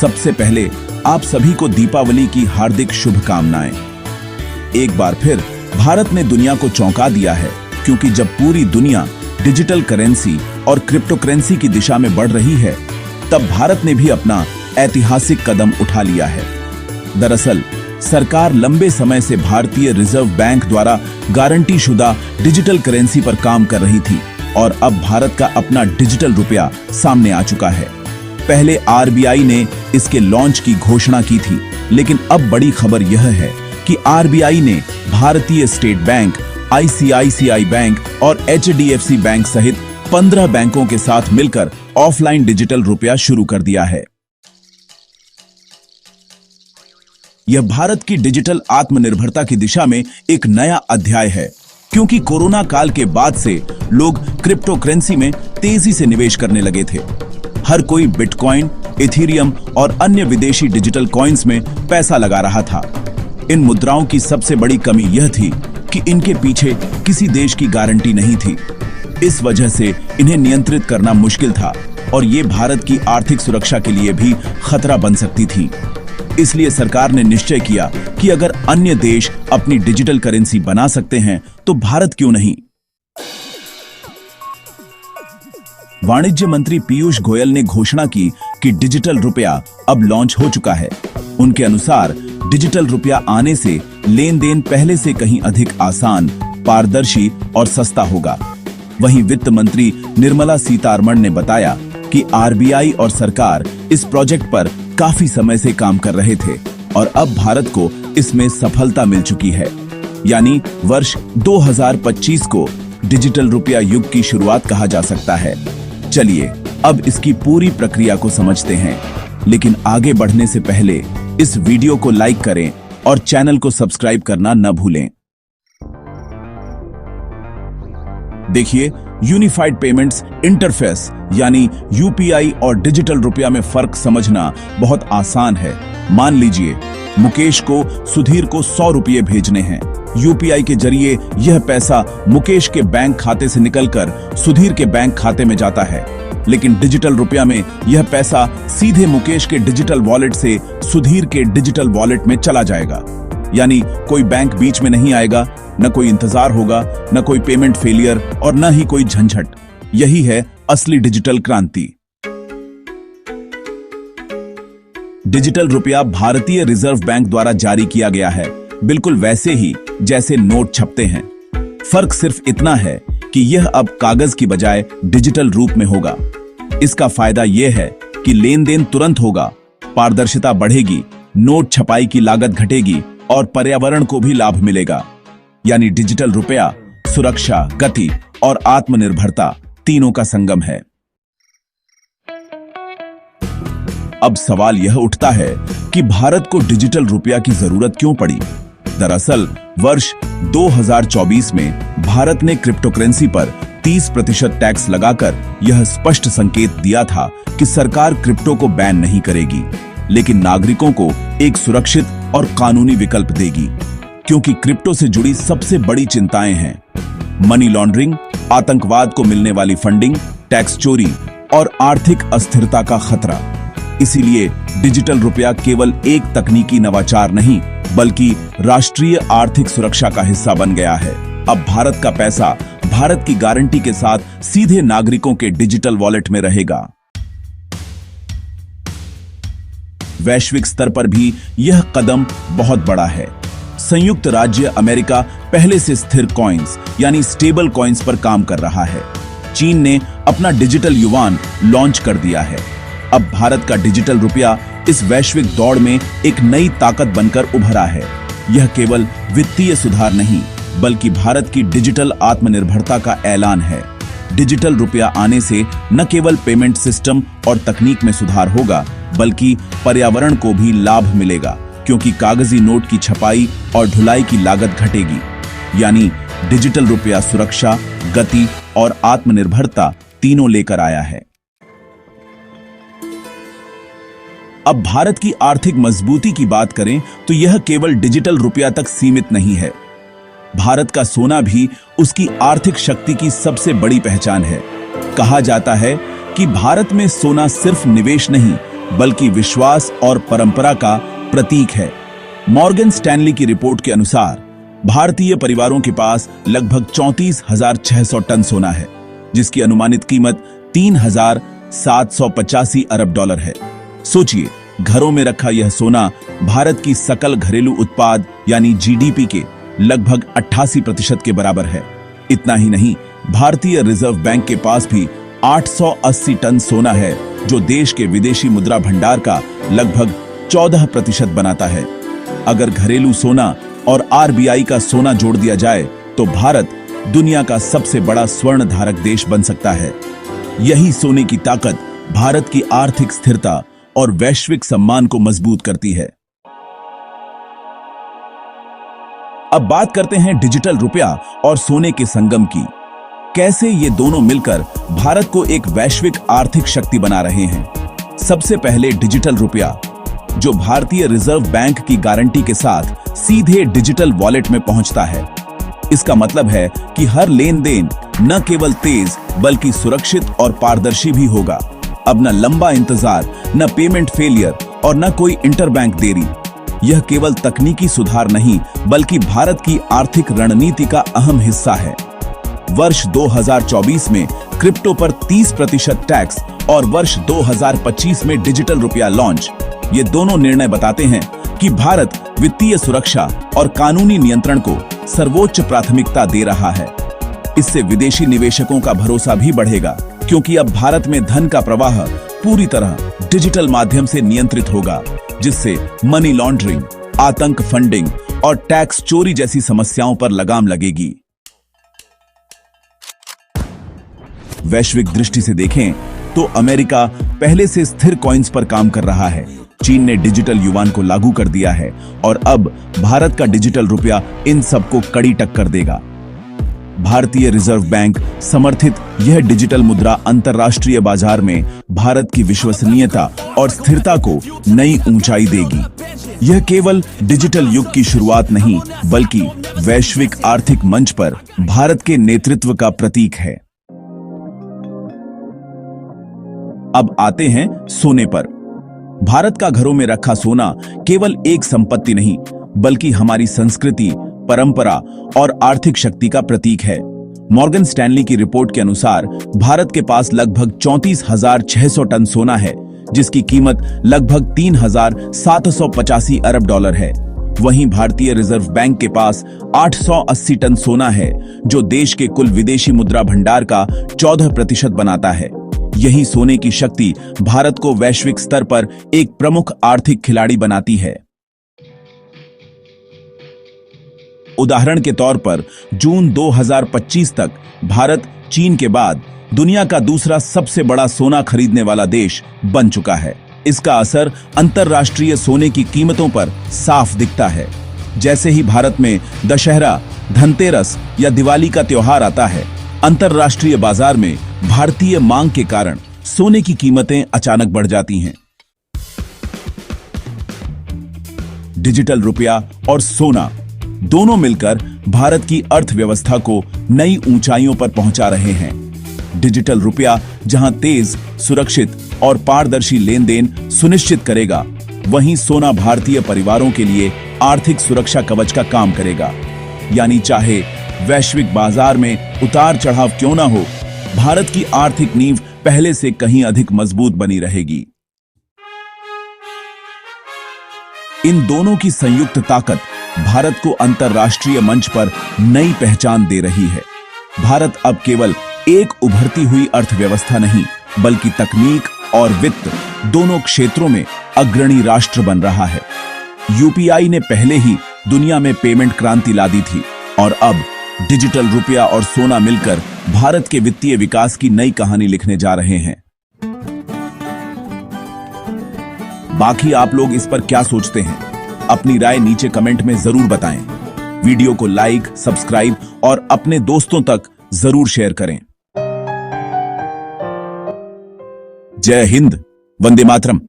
सबसे पहले आप सभी को दीपावली की हार्दिक शुभकामनाएं। एक बार फिर भारत ने दुनिया को चौंका दिया है, क्योंकि जब पूरी दुनिया डिजिटल करेंसी और क्रिप्टो करेंसी की दिशा में बढ़ रही है, तब भारत ने भी अपना ऐतिहासिक कदम उठा लिया है। दरअसल सरकार लंबे समय से भारतीय रिजर्व बैंक द्वारा गारंटी शुदा डिजिटल करेंसी पर काम कर रही थी और अब भारत का अपना डिजिटल रुपया सामने आ चुका है। पहले आरबीआई ने इसके लॉन्च की घोषणा की थी, लेकिन अब बड़ी खबर यह है कि आरबीआई ने भारतीय स्टेट बैंक, आईसीआईसीआई बैंक और एचडीएफसी बैंक सहित 15 बैंकों के साथ मिलकर ऑफलाइन डिजिटल रुपया शुरू कर दिया है। यह भारत की डिजिटल आत्मनिर्भरता की दिशा में एक नया अध्याय है, क्योंकि कोरोना काल के बाद से लोग क्रिप्टो करेंसी में तेजी से निवेश करने लगे थे। हर कोई बिटकॉइन, इथेरियम और अन्य विदेशी डिजिटल कॉइन्स में पैसा लगा रहा था। इन मुद्राओं की सबसे बड़ी कमी यह थी कि इनके पीछे किसी देश की गारंटी नहीं थी। इस वजह से इन्हें नियंत्रित करना मुश्किल था और ये भारत की आर्थिक सुरक्षा के लिए भी खतरा बन सकती थी। इसलिए सरकार ने निश्चय किया कि अगर अन्य देश अपनी डिजिटल करेंसी बना सकते हैं, तो भारत क्यों नहीं। वाणिज्य मंत्री पीयूष गोयल ने घोषणा की कि डिजिटल रुपया अब लॉन्च हो चुका है। उनके अनुसार डिजिटल रुपया आने से लेन देन पहले से कहीं अधिक आसान, पारदर्शी और सस्ता होगा। वहीं वित्त मंत्री निर्मला सीतारमण ने बताया कि आरबीआई और सरकार इस प्रोजेक्ट पर काफी समय से काम कर रहे थे और अब भारत को इसमें सफलता मिल चुकी है। यानी वर्ष 2025 को डिजिटल रुपया युग की शुरुआत कहा जा सकता है। चलिए अब इसकी पूरी प्रक्रिया को समझते हैं, लेकिन आगे बढ़ने से पहले इस वीडियो को लाइक करें और चैनल को सब्सक्राइब करना न भूलें। देखिए, यूनिफाइड पेमेंट्स इंटरफेस यानी यूपीआई और डिजिटल रुपया में फर्क समझना बहुत आसान है। मान लीजिए मुकेश को सुधीर को 100 रुपये भेजने हैं। यूपीआई के जरिए यह पैसा मुकेश के बैंक खाते से निकलकर सुधीर के बैंक खाते में जाता है, लेकिन डिजिटल रुपया में यह पैसा सीधे मुकेश के डिजिटल वॉलेट से सुधीर के डिजिटल वॉलेट में चला जाएगा। यानी कोई बैंक बीच में नहीं आएगा, न कोई इंतजार होगा, न कोई पेमेंट फेलियर और न ही कोई झंझट। यही है असली डिजिटल क्रांति। डिजिटल रुपया भारतीय रिजर्व बैंक द्वारा जारी किया गया है, बिल्कुल वैसे ही जैसे नोट छपते हैं। फर्क सिर्फ इतना है कि यह अब कागज की बजाय डिजिटल रूप में होगा। इसका फायदा यह है कि लेन देन तुरंत होगा, पारदर्शिता बढ़ेगी, नोट छपाई की लागत घटेगी और पर्यावरण को भी लाभ मिलेगा। यानी डिजिटल रुपया सुरक्षा, गति और आत्मनिर्भरता तीनों का संगम है। अब सवाल यह उठता है कि भारत को डिजिटल रुपया की जरूरत क्यों पड़ी। दरअसल वर्ष 2024 में भारत ने क्रिप्टो करेंसी पर 30% टैक्स लगाकर यह स्पष्ट संकेत दिया था कि सरकार क्रिप्टो को बैन नहीं करेगी, लेकिन नागरिकों को एक सुरक्षित और कानूनी विकल्प देगी। क्योंकि क्रिप्टो से जुड़ी सबसे बड़ी चिंताएं हैं मनी लॉन्ड्रिंग, आतंकवाद को मिलने वाली फंडिंग, टैक्स चोरी और आर्थिक अस्थिरता का खतरा। इसीलिए डिजिटल रुपया केवल एक तकनीकी नवाचार नहीं, बल्कि राष्ट्रीय आर्थिक सुरक्षा का हिस्सा बन गया है। अब भारत का पैसा भारत की गारंटी के साथ सीधे नागरिकों के डिजिटल वॉलेट में रहेगा। वैश्विक स्तर पर भी यह कदम बहुत बड़ा है। संयुक्त राज्य अमेरिका पहले से स्थिर कॉइन्स यानी स्टेबल कॉइन्स पर काम कर रहा है। चीन ने अपना डिजिटल युआन लॉन्च कर दिया है। अब भारत का डिजिटल रुपया इस वैश्विक दौड़ में एक नई ताकत बनकर उभरा है। यह केवल वित्तीय सुधार नहीं, बल्कि भारत की डिजिटल आत्मनिर्भरता का ऐलान है। डिजिटल रुपया आने से न केवल पेमेंट सिस्टम और तकनीक में सुधार होगा, बल्कि पर्यावरण को भी लाभ मिलेगा, क्योंकि कागजी नोट की छपाई और ढुलाई की लागत घटेगी। यानी डिजिटल रुपया सुरक्षा, गति और आत्मनिर्भरता तीनों लेकर आया है। अब भारत की आर्थिक मजबूती की बात करें तो यह केवल डिजिटल रुपया तक सीमित नहीं है। भारत का सोना भी उसकी आर्थिक शक्ति की सबसे बड़ी पहचान है। कहा जाता है कि भारत में सोना सिर्फ निवेश नहीं, बल्कि विश्वास और परंपरा का प्रतीक है। मॉर्गन स्टैनली की रिपोर्ट के अनुसार भारतीय परिवारों के पास लगभग 34,600 टन सोना है, जिसकी अनुमानित कीमत 3,785 अरब डॉलर है। सोचिए, घरों में रखा यह सोना भारत की सकल घरेलू उत्पाद यानी जीडीपी के लगभग 88% के बराबर है। इतना ही नहीं, भारतीय रिजर्व बैंक के पास भी 880 टन सोना है, जो देश के विदेशी मुद्रा भंडार का लगभग 14% बनाता है। अगर घरेलू सोना और आरबीआई का सोना जोड़ दिया जाए तो भारत दुनिया का सबसे बड़ा स्वर्ण धारक देश बन सकता है। यही सोने की ताकत भारत की आर्थिक स्थिरता और वैश्विक सम्मान को मजबूत करती है। अब बात करते हैं डिजिटल रुपया और सोने के संगम की। कैसे ये दोनों मिलकर भारत को एक वैश्विक आर्थिक शक्ति बना रहे हैं। सबसे पहले डिजिटल रुपया, जो भारतीय रिजर्व बैंक की गारंटी के साथ सीधे डिजिटल वॉलेट में पहुंचता है। इसका मतलब है कि हर लेन देन न केवल तेज बल्कि सुरक्षित और पारदर्शी भी होगा। अब न लंबा इंतजार, न पेमेंट फेलियर और न कोई इंटरबैंक देरी। यह केवल तकनीकी सुधार नहीं बल्कि भारत की आर्थिक रणनीति का अहम हिस्सा है। वर्ष 2024 में क्रिप्टो पर 30% टैक्स और वर्ष 2025 में डिजिटल रुपया लॉन्च, ये दोनों निर्णय बताते हैं कि भारत वित्तीय सुरक्षा और कानूनी नियंत्रण को सर्वोच्च प्राथमिकता दे रहा है। इससे विदेशी निवेशकों का भरोसा भी बढ़ेगा, क्योंकि अब भारत में धन का प्रवाह पूरी तरह डिजिटल माध्यम से नियंत्रित होगा, जिससे मनी लॉन्ड्रिंग, आतंक फंडिंग और टैक्स चोरी जैसी समस्याओं पर लगाम लगेगी। वैश्विक दृष्टि से देखें तो अमेरिका पहले से स्थिर कॉइन्स पर काम कर रहा है। चीन ने डिजिटल युआन को लागू कर दिया है और अब भारत का डिजिटल रुपया इन सबको कड़ी टक्कर देगा। भारतीय रिजर्व बैंक समर्थित यह डिजिटल मुद्रा अंतर्राष्ट्रीय बाजार में भारत की विश्वसनीयता और स्थिरता को नई ऊंचाई देगी। यह केवल डिजिटल युग की शुरुआत नहीं बल्कि वैश्विक आर्थिक मंच पर भारत के नेतृत्व का प्रतीक है। अब आते हैं सोने पर। भारत का घरों में रखा सोना केवल एक संपत्ति नहीं बल्कि हमारी संस्कृति, परंपरा और आर्थिक शक्ति का प्रतीक है। मॉर्गन स्टैनली की रिपोर्ट के अनुसार भारत के पास लगभग 34,600 टन सोना है, जिसकी कीमत लगभग 3,785 अरब डॉलर है। वहीं भारतीय रिजर्व बैंक के पास 880 टन सोना है, जो देश के कुल विदेशी मुद्रा भंडार का 14% बनाता है। यही सोने की शक्ति भारत को वैश्विक स्तर पर एक प्रमुख आर्थिक खिलाड़ी बनाती है। उदाहरण के तौर पर जून 2025 तक भारत चीन के बाद दुनिया का दूसरा सबसे बड़ा सोना खरीदने वाला देश बन चुका है। इसका असर अंतर्राष्ट्रीय सोने की कीमतों पर साफ दिखता है। जैसे ही भारत में दशहरा, धनतेरस या दिवाली का त्योहार आता है, अंतर्राष्ट्रीय बाजार में भारतीय मांग के कारण सोने की कीमतें अचानक बढ़ जाती हैं। डिजिटल रुपया और सोना दोनों मिलकर भारत की अर्थव्यवस्था को नई ऊंचाइयों पर पहुंचा रहे हैं। डिजिटल रुपया जहां तेज, सुरक्षित और पारदर्शी लेन देन सुनिश्चित करेगा, वहीं सोना भारतीय परिवारों के लिए आर्थिक सुरक्षा कवच का काम करेगा। यानी चाहे वैश्विक बाजार में उतार चढ़ाव क्यों ना हो, भारत की आर्थिक नींव पहले से कहीं अधिक मजबूत बनी रहेगी। इन दोनों की संयुक्त ताकत भारत को अंतर्राष्ट्रीय मंच पर नई पहचान दे रही है। भारत अब केवल एक उभरती हुई अर्थव्यवस्था नहीं बल्कि तकनीक और वित्त दोनों क्षेत्रों में अग्रणी राष्ट्र बन रहा है। यूपीआई ने पहले ही दुनिया में पेमेंट क्रांति ला दी थी और अब डिजिटल रुपया और सोना मिलकर भारत के वित्तीय विकास की नई कहानी लिखने जा रहे हैं। बाकी आप लोग इस पर क्या सोचते हैं? अपनी राय नीचे कमेंट में जरूर बताएं। वीडियो को लाइक, सब्सक्राइब और अपने दोस्तों तक जरूर शेयर करें। जय हिंद, वंदे मातरम।